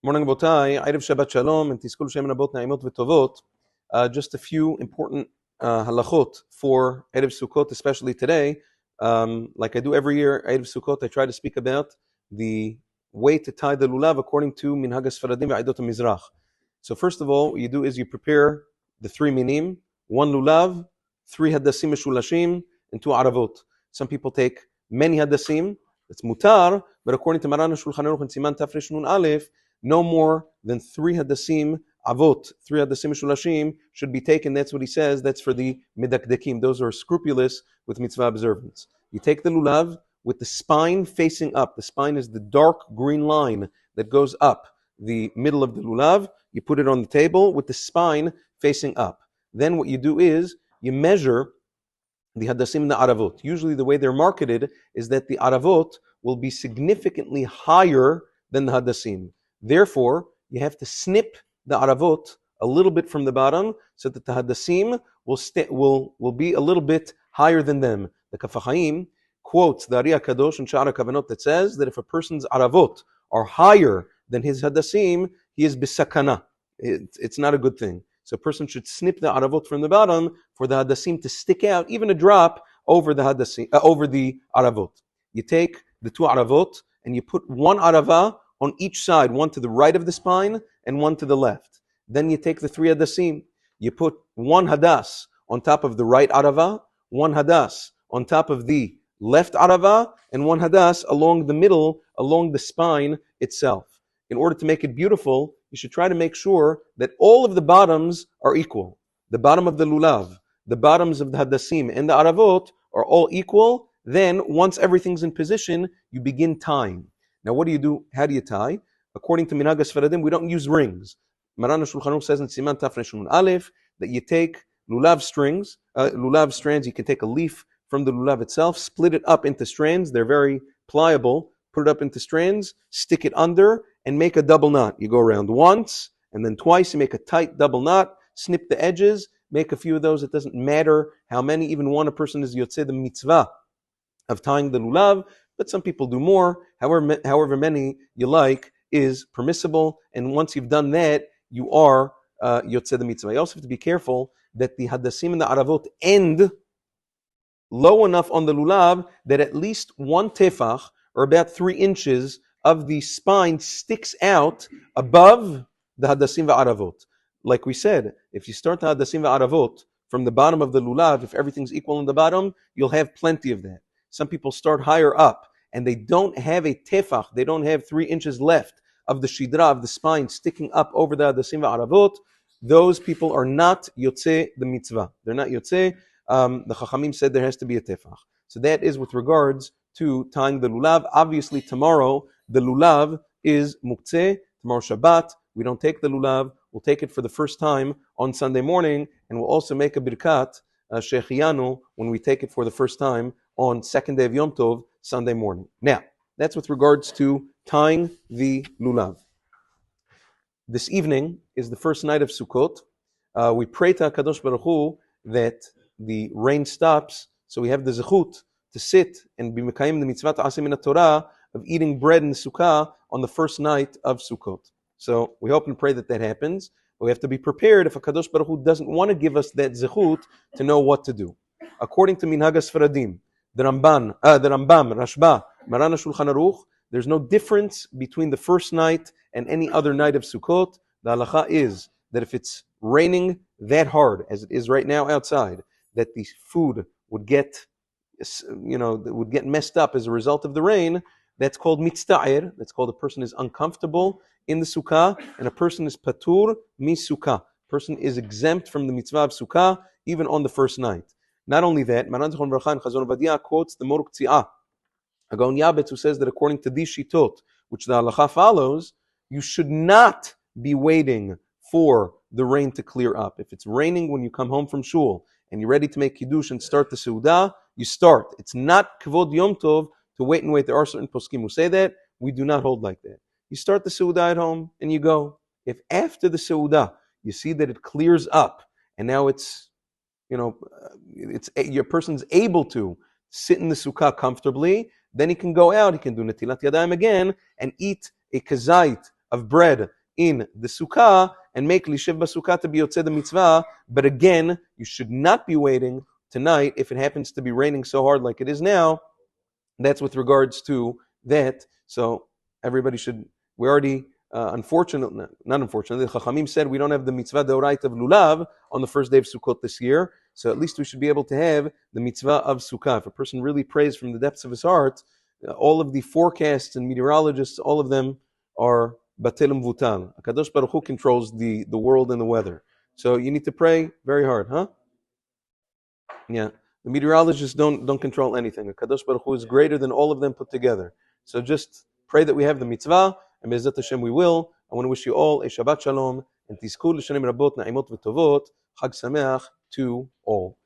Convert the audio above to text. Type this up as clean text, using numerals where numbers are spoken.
Morning, Botai. Erev Shabbat Shalom, and Tizkul Shem Rabot Na'imot V'Tovot. Just a few important halachot for Erev Sukkot, especially today. Like I do every year, Erev Sukkot, I try to speak about the way to tie the Lulav according to Minhag HaSfaradim Ve'edot HaMizrach. So first of all, what you do is you prepare the three minim, one Lulav, three Hadassim Meshulashim, and two Aravot. Some people take many Hadassim, that's mutar, but according to Maran HaShulchan Aruch and Siman Tafresh Nun Aleph, no more than three hadassim avot, three hadassim shulashim should be taken. That's what he says. That's for the medakdekim. Those are scrupulous with mitzvah observance. You take the lulav with the spine facing up. The spine is the dark green line that goes up the middle of the lulav. You put it on the table with the spine facing up. Then what you do is you measure the hadassim and the aravot. Usually the way they're marketed is that the aravot will be significantly higher than the hadassim. Therefore, you have to snip the aravot a little bit from the bottom so that the hadassim will be a little bit higher than them. The Kaf HaChaim quotes the Ari HaKadosh and Sha'ar HaKavanot that says that if a person's aravot are higher than his hadassim, he is bisakana. It's not a good thing. So a person should snip the aravot from the bottom for the hadassim to stick out, even a drop over the hadassim, over the aravot. You take the two aravot and you put one aravah on each side, one to the right of the spine and one to the left. Then you take the three hadassim. You put one hadas on top of the right arava, one hadas on top of the left arava, and one hadas along the middle, along the spine itself. In order to make it beautiful, you should try to make sure that all of the bottoms are equal. The bottom of the lulav, the bottoms of the hadassim, and the aravot are all equal. Then, once everything's in position, you begin tying. Now, what do you do? How do you tie? According to Minhag HaSfaradim, we don't use rings. Maran HaShulchan Aruch says in Siman Tafresh Nun Aleph that you take lulav strands. You can take a leaf from the lulav itself, split it up into strands. They're very pliable. Put it up into strands, stick it under, and make a double knot. You go around once, and then twice. You make a tight double knot, snip the edges, make a few of those. It doesn't matter how many. Even one, a person is yotzei the mitzvah of tying the lulav, but some people do more. However many you like is permissible, and once you've done that, you are yotzei the mitzvah. You also have to be careful that the hadassim and the aravot end low enough on the lulav that at least one tefach, or about 3 inches, of the spine sticks out above the hadassim v'aravot. Like we said, if you start the hadassim v'aravot from the bottom of the lulav, if everything's equal on the bottom, you'll have plenty of that. Some people start higher up, and they don't have a tefach, they don't have 3 inches left of the shidra, of the spine, sticking up over the hadassim v'aravot. Those people are not yotzei the mitzvah. They're not yotzei. The Chachamim said there has to be a tefach. So that is with regards to tying the lulav. Obviously, tomorrow, the lulav is muktzeh. Tomorrow Shabbat, we don't take the lulav. We'll take it for the first time on Sunday morning, and we'll also make a birkat, Shechianu, when we take it for the first time on second day of Yom Tov, Sunday morning. Now, that's with regards to tying the lulav. This evening is the first night of Sukkot. We pray to HaKadosh Baruch Hu that the rain stops, so we have the zechut to sit and be mekayim the mitzvah ta'aseh min Torah of eating bread in the sukkah on the first night of Sukkot. So we hope and pray that that happens. But we have to be prepared if HaKadosh Baruch Hu doesn't want to give us that zechut to know what to do. According to Minhag HaSfaradim, the Rambam, Rashba, Maran HaShulchan Aruch, there's no difference between the first night and any other night of Sukkot. The halacha is that if it's raining that hard, as it is right now outside, that the food would get messed up as a result of the rain, that's called mitzta'ir. That's called a person is uncomfortable in the sukkah, and a person is patur mi sukkah. Person is exempt from the mitzvah of sukkah even on the first night. Not only that, Maran Zichron Bracha and Chazon Ovadia quotes the Moruk Tzi'ah, a Gaon Yabetz, who says that according to these shitot, which the halacha follows, you should not be waiting for the rain to clear up. If it's raining when you come home from shul and you're ready to make kiddush and start the seudah, you start. It's not kavod yom tov to wait and wait. There are certain poskim who say that. We do not hold like that. You start the seudah at home and you go. If after the seudah you see that it clears up and now it's your person's able to sit in the sukkah comfortably, then he can go out. He can do netilat yadayim again and eat a kazait of bread in the sukkah and make lishev basukkah to be yotzei the mitzvah. But again, you should not be waiting tonight if it happens to be raining so hard like it is now. That's with regards to that. So everybody should, we already, unfortunately, not unfortunately, the Chachamim said we don't have the mitzvah deoraita of Lulav on the first day of Sukkot this year. So at least we should be able to have the mitzvah of Sukkah. If a person really prays from the depths of his heart, all of the forecasts and meteorologists, all of them are batelim vutal. HaKadosh Baruch Hu controls the world and the weather. So you need to pray very hard, huh? Yeah. The meteorologists don't control anything. HaKadosh Baruch Hu is greater than all of them put together. So just pray that we have the mitzvah, and Be'ezrat Hashem we will. I want to wish you all a Shabbat Shalom, and tizku l'shanim rabot na'imot v'tovot. Chag Sameach to all.